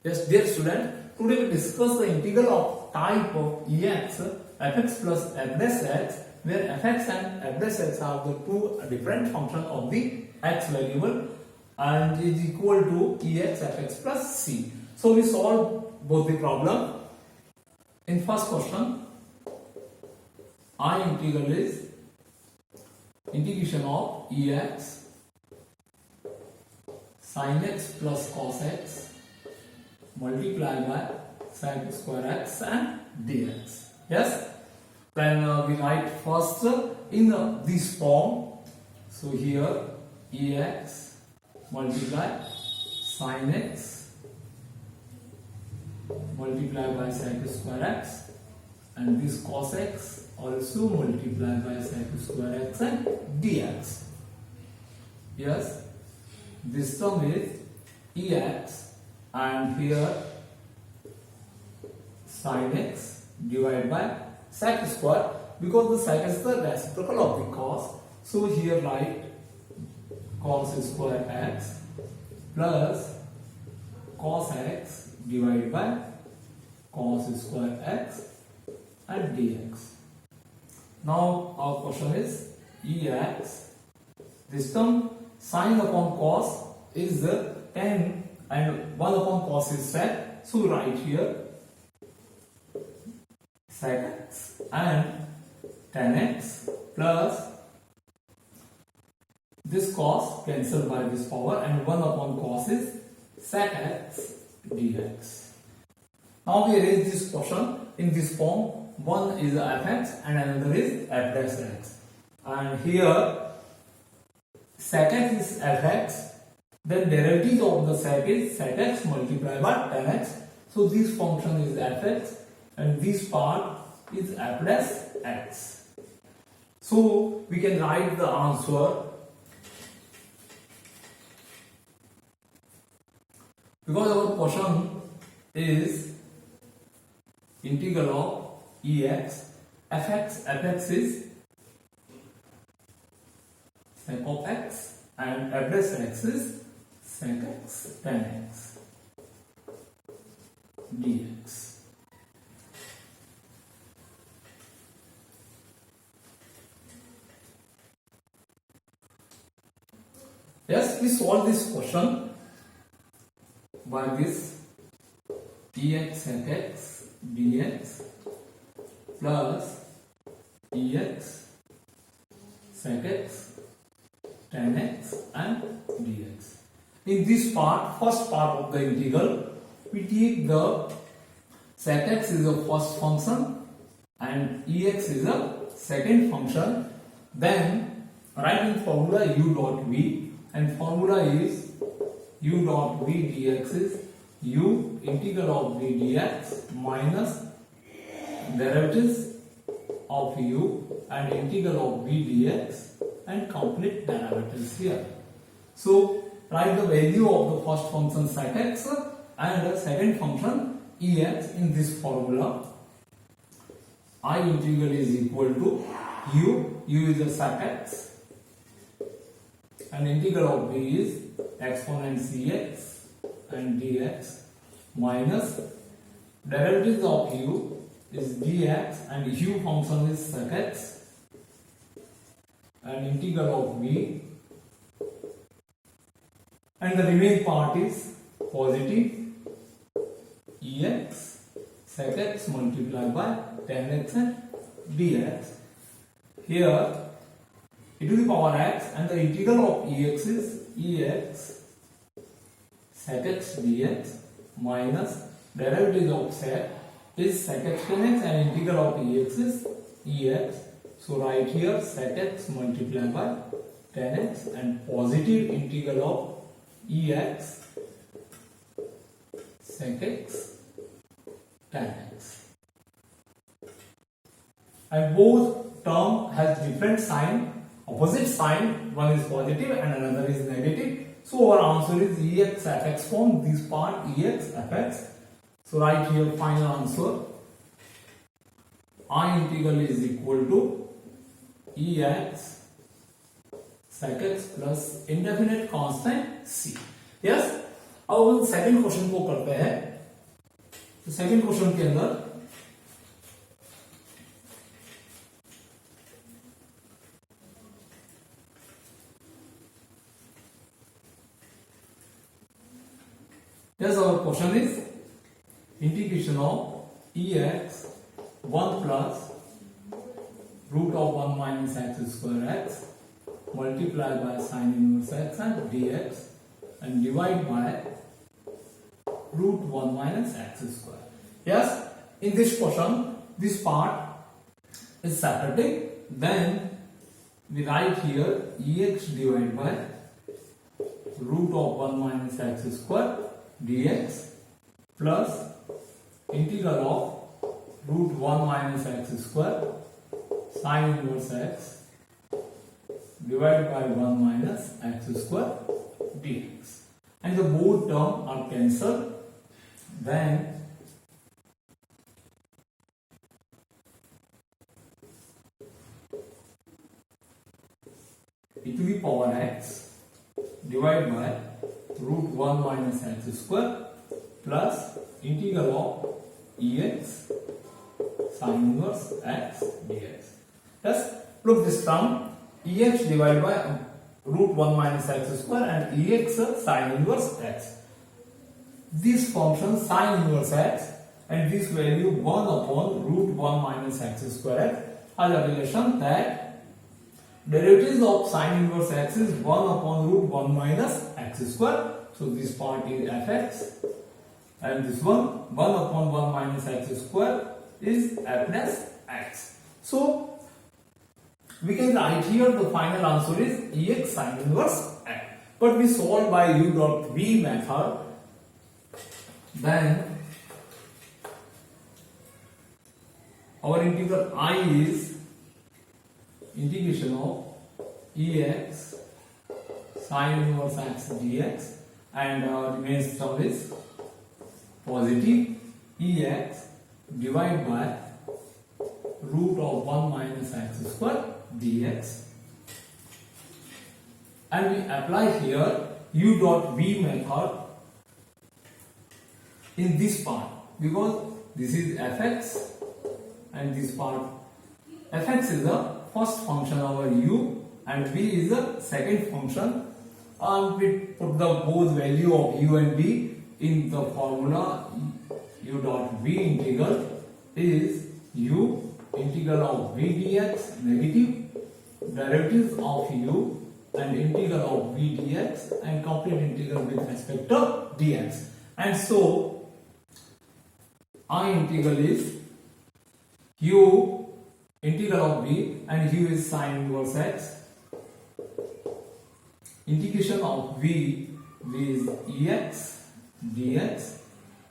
Yes, dear student, today we discuss the integral of type of ex, fx plus f dash x, where fx and f dash x are the two different functions of the x variable and is equal to ex fx plus c. So we solve both the problem. In first question, I integral is integration of ex sin x plus cos x multiplied by sec square x and dx. Yes, then we write first in this form. So here ex multiply sin x multiplied by sec square x, and this cos x also multiplied by sec square x and dx. Yes, this term is ex, and here sin x divided by sec square, because the sec is the reciprocal of the cos. So here write cos square x plus cos x divided by cos square x and dx. Now our question is ex. This term sin upon cos is 10 and 1 upon cos is sec. So write here sec x and tan x plus this cos cancelled by this power, and 1 upon cos is sec x dx. Now we arrange this question in this form. One is fx and another is f dash x, and here sec x is fx, then derivative of the sec is sec x multiplied by tan x. So this function is fx and this part is f dash x. So we can write the answer, because our question is integral of ex fx is sec of x and f dash x is sec x tan x dx. Yes, we solve this question by this ex sec x dx plus ex sec x tan x and dx. In this part, first part of the integral, we take the sec x is a first function and ex is a second function. Then write in formula u dot v, and formula is u dot v dx is u integral of v dx minus derivatives of u and integral of v dx and complete derivatives here. So write the value of the first function sec x and the second function ex in this formula. I integral is equal to u is the sec x, and integral of v is exponent cx and dx minus derivatives of u is dx, and u function is sec x, and integral of v, and the remaining part is positive ex sec x multiplied by tan x and dx. Here e to the power x, and the integral of ex is ex sec x dx minus derivative of sec is sec x tan x, and integral of ex is ex. So write here sec x multiplied by tan x and positive integral of ex sec x tan x. And both term has different sign, opposite sign. One is positive and another is negative. So our answer is ex fx form. This part ex fx. So write here final answer. I integral is equal to ex sec x plus indefinite constant c. Yes, अब second question को करते हैं. तो second question के अंदर yes, our question is integration of ex 1 plus root of 1 minus x square x multiplied by sin inverse x and dx and divide by root 1 minus x square. Yes, in this question, this part is separated. Then we write here ex divided by root of 1 minus x square dx plus integral of root 1 minus x square sin inverse x divided by 1 minus x square dx. And the both terms are cancelled. Then e to the power x divided by root 1 minus x square plus integral of ex sin inverse x dx. Yes, look this term ex divided by root 1 minus x square and ex sin inverse x. This function sin inverse x and this value 1 upon root 1 minus x square x has a relation that derivatives of sin inverse x is 1 upon root 1 minus x square. So this part is fx and this one 1 upon 1 minus x square is f plus x. So we can write here the final answer is ex sin inverse x. But we solve by u dot v method. Then our integral I is integration of ex sin inverse x dx and remains term is positive ex divided by root of 1 minus x square dx, and we apply here u dot v method in this part because this is fx and this part fx is the first function over u and v is the second function, and we put the both value of u and v in the formula. U dot v integral is u integral of v dx negative derivatives of u and integral of v dx and complete integral with respect to dx, and so I integral is u integral of v and u is sin inverse x. Integration of v is ex dx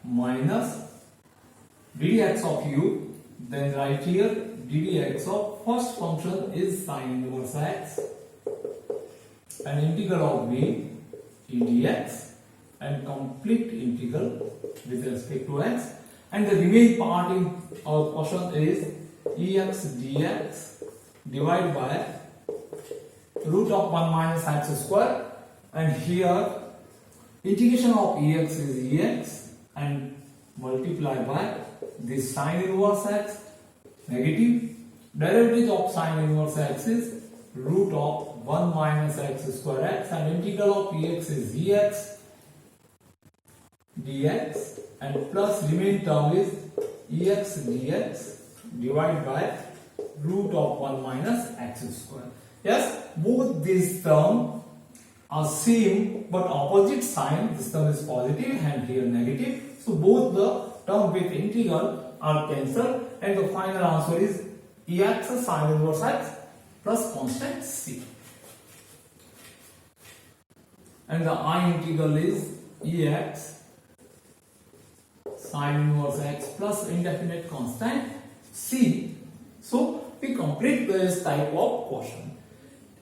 minus ddx of u. Then right here ddx of first function is sin inverse x and integral of v dx and complete integral with respect to x. And the remaining part in our question is ex dx divided by root of 1 minus x square, and here integration of ex is ex and multiplied by this sin inverse x negative derivative of sin inverse x is root of 1 minus x square x and integral of ex is ex dx and plus remaining term is ex dx divided by root of 1 minus x square. Yes, both these terms are same but opposite sign. This term is positive and here negative. So both the term with integral are cancelled and the final answer is ex sin inverse x plus constant c. And the I integral is ex sin inverse x plus indefinite constant c. So we complete this type of question.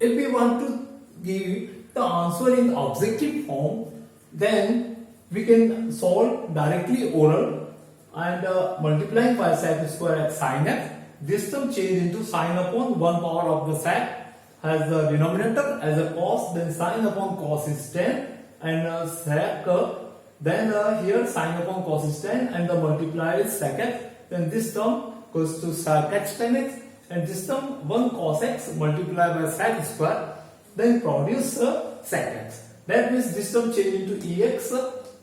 If we want to give the answer in objective form, then we can solve directly oral and multiplying by sec square x sin x. This term change into sin upon 1 power of the sec has the denominator as a cos, then sin upon cos is 10 and sec then here sin upon cos is tan and the multiplier is sec x, then this term goes to sec x tan x, and this term 1 cos x multiplied by sec square, then produce sec x. That means this term change into ex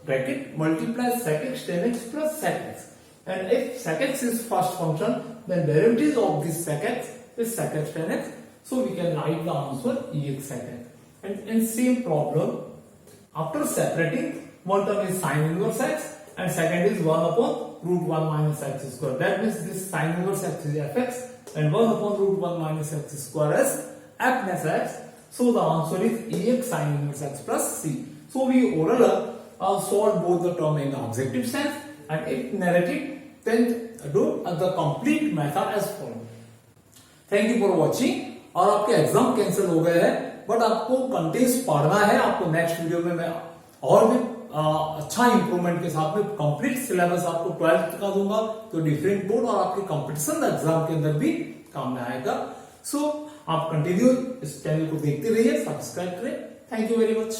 bracket multiply sec x tan x plus sec x. And if sec x is first function, then derivative of this sec x is sec x tan x. So we can write the answer ex sec x. And in same problem, after separating, one term is sin inverse x and second is 1 upon root 1 minus x square. That means this sin inverse x is fx and 1 upon root 1 minus x square is f plus x. So the answer is ex sin inverse x plus c. So we overall solve both the term in the objective sense, and if narrative, then do the complete method as follows. Thank you for watching. और आपके exam cancel हो गए हैं, but आपको contents पढ़ना है. आपको next video में मैं और भी अच्छा इंप्रूवमेंट के साथ में कंप्लीट सिलेबस आपको 12th का दूंगा, तो डिफरेंट बोर्ड और आपके कंपटीशन एग्जाम के अंदर भी काम में आएगा. सो आप कंटिन्यू इस चैनल को देखते रहिए, सब्सक्राइब करें. Thank you very much.